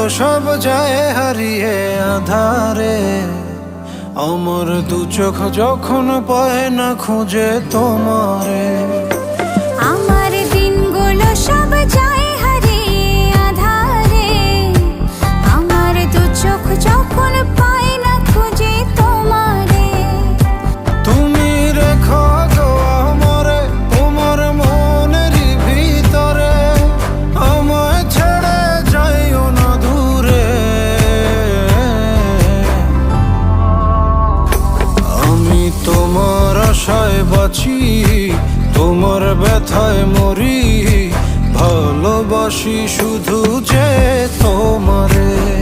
সব যায় হারিয়ে আধারে। আমার দু চোখ যখন পায় না খুঁজে তোমারে। আমার দিনগুলো সব যায় হারিয়ে আধারে। আমার দু চোখ যখন পায় না খুঁজে তোমারে। তুমি রেখো গো আমারে তোমার মনেরই ভিতরে, আমায় ছেড়ে যাইও না দূরে। আমি তোমার আশায় বাঁচি, তোমার ব্যথায় মরি, ভালোবাসি শুধু যে তোমারে।